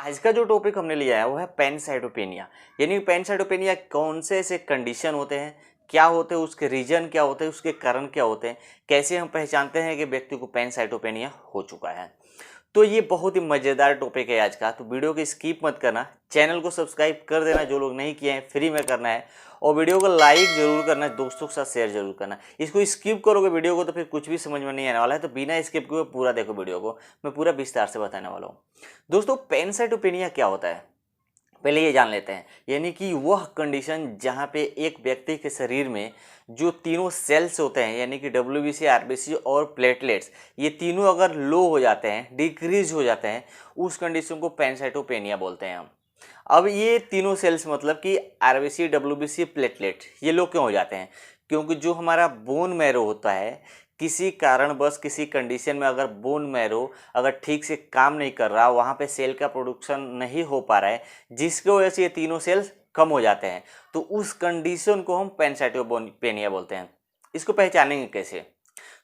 आज का जो टॉपिक हमने लिया है वो है पैनसाइटोपेनिया। यानी पैनसाइटोपेनिया कौन से ऐसे कंडीशन होते हैं, क्या होते हैं, उसके रीजन क्या होते हैं, उसके कारण क्या होते हैं, कैसे हम पहचानते हैं कि व्यक्ति को पैनसाइटोपेनिया हो चुका है। तो ये बहुत ही मज़ेदार टॉपिक है आज का। तो वीडियो को स्किप मत करना, चैनल को सब्सक्राइब कर देना जो लोग नहीं किए हैं, फ्री में करना है। और वीडियो को लाइक जरूर करना है, दोस्तों के साथ शेयर जरूर करना। इसको स्किप करोगे वीडियो को तो फिर कुछ भी समझ में नहीं आने वाला है। तो बिना स्किप किए पूरा देखो वीडियो को, मैं पूरा विस्तार से बताने वाला हूँ। दोस्तों पैनसाइटोपेनिया क्या होता है पहले ये जान लेते हैं। यानी कि वह कंडीशन जहाँ पे एक व्यक्ति के शरीर में जो तीनों सेल्स होते हैं, यानी कि डब्ल्यूबीसी, आरबीसी और प्लेटलेट्स, ये तीनों अगर लो हो जाते हैं, डिक्रीज हो जाते हैं, उस कंडीशन को पैनसाइटोपेनिया बोलते हैं हम। अब ये तीनों सेल्स मतलब कि आरबीसी, डब्ल्यूबीसी, प्लेटलेट, ये लो क्यों हो जाते हैं? क्योंकि जो हमारा बोन मैरो होता है, किसी कारणवश किसी कंडीशन में अगर बोन मैरो अगर ठीक से काम नहीं कर रहा, वहाँ पे सेल का प्रोडक्शन नहीं हो पा रहा है, जिसकी वजह से ये तीनों सेल्स कम हो जाते हैं, तो उस कंडीशन को हम पैनसाइटोपेनिया बोलते हैं। इसको पहचानेंगे कैसे?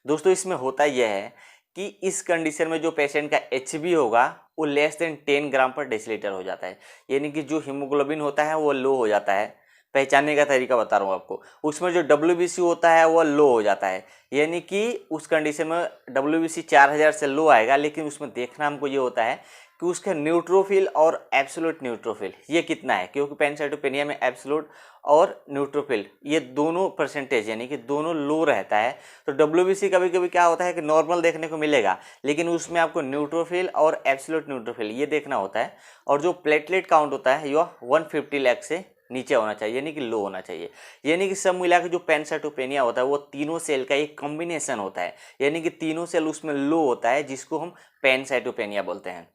दोस्तों इसमें होता यह है कि इस कंडीशन में जो पेशेंट का एचबी होगा वो लेस देन 10 ग्राम पर डेसीलीटर हो जाता है। यानी कि जो हीमोग्लोबिन होता है वो लो हो जाता है। पहचानने का तरीका बता रहा हूँ आपको। उसमें जो डब्ल्यूबीसी होता है वो लो हो जाता है। यानी कि उस कंडीशन में डब्ल्यूबीसी 4000 से लो आएगा, लेकिन उसमें देखना हमको ये होता है कि उसका न्यूट्रोफिल और एब्सोल्यूट न्यूट्रोफिल ये कितना है, क्योंकि पैनसाइटोपेनिया में एब्सोल्यूट और न्यूट्रोफिल ये दोनों परसेंटेज यानी कि दोनों लो रहता है। तो डब्ल्यूबीसी कभी कभी क्या होता है कि नॉर्मल देखने को मिलेगा, लेकिन उसमें आपको न्यूट्रोफिल और एब्सोल्यूट न्यूट्रोफिल ये देखना होता है। और जो प्लेटलेट काउंट होता है यह 150 लाख से नीचे होना चाहिए, यानी कि लो होना चाहिए। यानी कि सब मिला के जो पैनसाइटोपेनिया होता है वो तीनों सेल का एक कॉम्बिनेशन होता है, यानी कि तीनों सेल उसमें लो होता है, जिसको हम पैनसाइटोपेनिया बोलते हैं।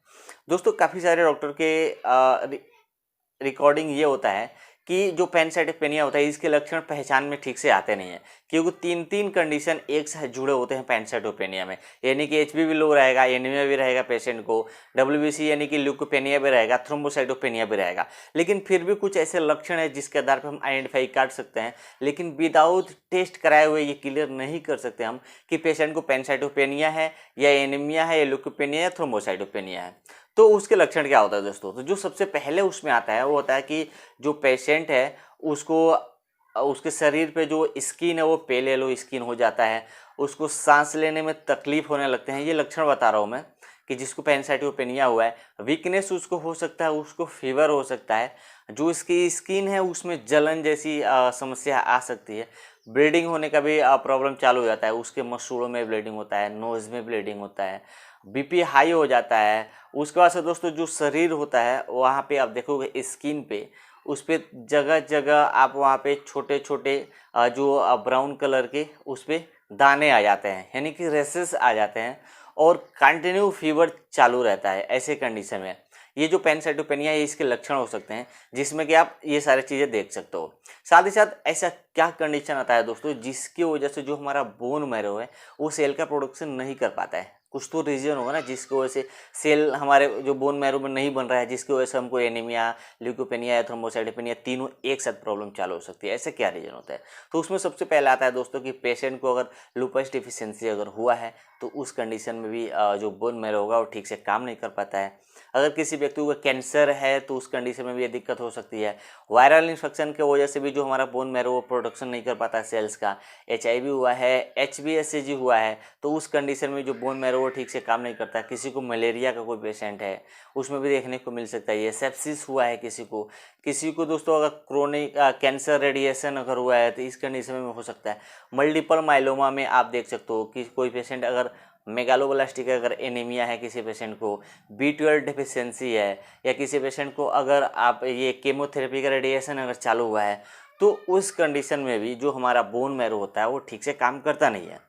दोस्तों काफ़ी सारे डॉक्टर के रिकॉर्डिंग ये होता है कि जो पैनसाइटोपेनिया होता है इसके लक्षण पहचान में ठीक से आते नहीं है, क्योंकि तीन तीन कंडीशन एक साथ जुड़े होते हैं पैनसाइटोपेनिया में। यानी कि एचबी भी लो रहेगा, एनीमिया भी रहेगा पेशेंट को, डब्ल्यूबीसी यानी कि ल्यूकोपेनिया भी रहेगा, थ्रोम्बोसाइटोपेनिया भी रहेगा। लेकिन फिर भी कुछ ऐसे लक्षण है जिसके आधार पर हम आइडेंटिफाई कर सकते हैं, लेकिन विदाउट टेस्ट कराए हुए ये क्लियर नहीं कर सकते हम कि पेशेंट को पैनसाइटोपेनिया है या एनीमिया है या ल्यूकोपेनिया या थ्रोम्बोसाइटोपेनिया है। तो उसके लक्षण क्या होता है दोस्तों? तो जो सबसे पहले उसमें आता है वो होता है कि जो पेशेंट है उसको उसके शरीर पे जो स्किन है वो पेल येलो स्किन हो जाता है, उसको सांस लेने में तकलीफ होने लगते हैं। ये लक्षण बता रहा हूँ मैं कि जिसको पैनसाइटोपेनिया हुआ है। वीकनेस उसको हो सकता है, उसको फीवर हो सकता है, जो इसकी स्किन है उसमें जलन जैसी समस्या आ सकती है। ब्लीडिंग होने का भी प्रॉब्लम चालू हो जाता है, उसके मसूड़ों में ब्लीडिंग होता है, नोज़ में ब्लीडिंग होता है, बीपी हाई हो जाता है। उसके बाद से दोस्तों जो शरीर होता है वहाँ पे आप देखोगे स्किन पे, उस पर जगह जगह आप वहाँ पे छोटे छोटे जो ब्राउन कलर के उस पर दाने आ जाते हैं, यानी कि रेसेस आ जाते हैं, और कंटिन्यू फीवर चालू रहता है। ऐसे कंडीशन में ये जो पैनसाइटोपेनिया है इसके लक्षण हो सकते हैं, जिसमें कि आप ये सारी चीज़ें देख सकते हो। साथ ही साथ ऐसा क्या कंडीशन आता है दोस्तों जिसकी वजह से जो हमारा बोन मैरो है वो सेल का प्रोडक्शन नहीं कर पाता है? कुछ तो रीजन होगा ना जिसकी वजह से सेल हमारे जो बोन मैरो में नहीं बन रहा है, जिसकी वजह से हमको एनीमिया, ल्यूकोपेनिया या थ्रोम्बोसाइटोपेनिया तीनों एक साथ प्रॉब्लम चालू हो सकती है। ऐसे क्या रीजन होता है? तो उसमें सबसे पहले आता है दोस्तों कि पेशेंट को अगर लूपस डिफिशियंसी अगर हुआ है तो उस कंडीशन में भी जो बोन मैरो होगा वो ठीक से काम नहीं कर पाता है। अगर किसी व्यक्ति को कैंसर है तो उस कंडीशन में भी ये दिक्कत हो सकती है। वायरल इन्फेक्शन की वजह से भी जो हमारा बोन मैरो वो प्रोडक्शन नहीं कर पाता है सेल्स का। एचआईवी हुआ है, एचबीएसएजी हुआ है, तो उस कंडीशन में जो बोन मैरो वो ठीक से काम नहीं करता है। किसी को मलेरिया का कोई पेशेंट है उसमें भी देखने को मिल सकता है। ये सेप्सिस हुआ है किसी को दोस्तों अगर क्रोनिक कैंसर रेडिएशन अगर हुआ है तो इस कंडीशन में हो सकता है। मल्टीपल माइलोमा में आप देख सकते हो कि कोई पेशेंट अगर मेगालोब्लास्टिक अगर एनीमिया है, किसी पेशेंट को B12 डिफिशियंसी है, या किसी पेशेंट को अगर आप ये केमोथेरेपी का रेडिएशन अगर चालू हुआ है, तो उस कंडीशन में भी जो हमारा बोन मैरो होता है वो ठीक से काम करता नहीं है।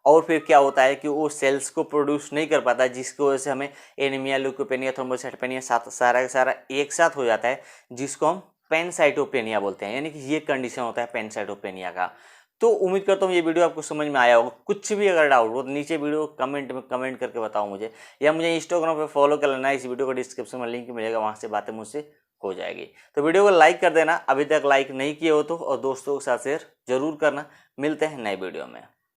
और फिर क्या होता है कि वो सेल्स को प्रोड्यूस नहीं कर पाता, जिसकी वजह से हमें एनीमिया, ल्यूकोपेनिया, थ्रोम्बोसाइटोपेनिया सारा का सारा एक साथ हो जाता है, जिसको हम पैनसाइटोपेनिया बोलते हैं। यानी कि ये कंडीशन होता है पैनसाइटोपेनिया का। तो उम्मीद करता हूँ ये वीडियो आपको समझ में आया होगा। कुछ भी अगर डाउट हो तो नीचे वीडियो कमेंट में कमेंट करके बताओ मुझे, या मुझे इंस्टाग्राम पे फॉलो कर लेना। इस वीडियो को डिस्क्रिप्शन में लिंक मिलेगा, वहाँ से बातें मुझसे हो जाएगी। तो वीडियो को लाइक कर देना अभी तक लाइक नहीं किए हो तो, और दोस्तों के साथ शेयर जरूर करना। मिलते हैं नए वीडियो में।